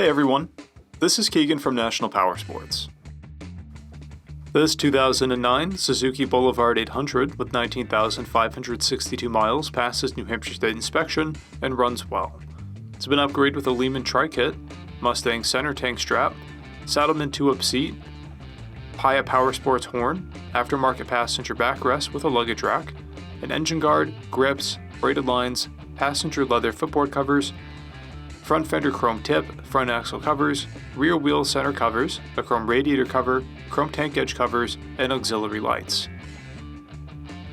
Hey everyone, this is Keegan from National Powersports. This 2009 Suzuki Boulevard 800 with 19,562 miles passes New Hampshire State inspection and runs well. It's been upgraded with a Lehman TRIKE kit, Mustang center tank strap, Saddleman 2-up seat, Paya Powersports horn, aftermarket passenger backrest with a luggage rack, an engine guard, grips, braided lines, passenger leather footboard covers, front fender chrome tip, front axle covers, rear wheel center covers, a chrome radiator cover, chrome tank edge covers, and auxiliary lights.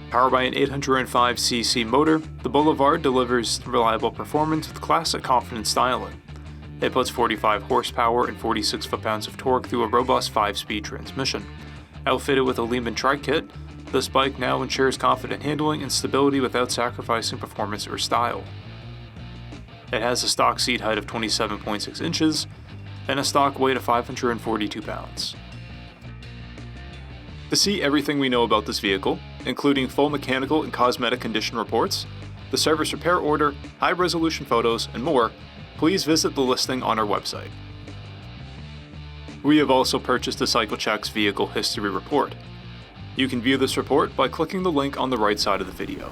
Powered by an 805cc motor, the Boulevard delivers reliable performance with classic confident styling. It puts 45 horsepower and 46 foot-pounds of torque through a robust 5-speed transmission. Outfitted with a Lehman TRIKE kit, this bike now ensures confident handling and stability without sacrificing performance or style. It has a stock seat height of 27.6 inches and a stock weight of 542 pounds. To see everything we know about this vehicle, including full mechanical and cosmetic condition reports, the service repair order, high-resolution photos, and more, please visit the listing on our website. We have also purchased the CycleCheck's Vehicle History Report. You can view this report by clicking the link on the right side of the video.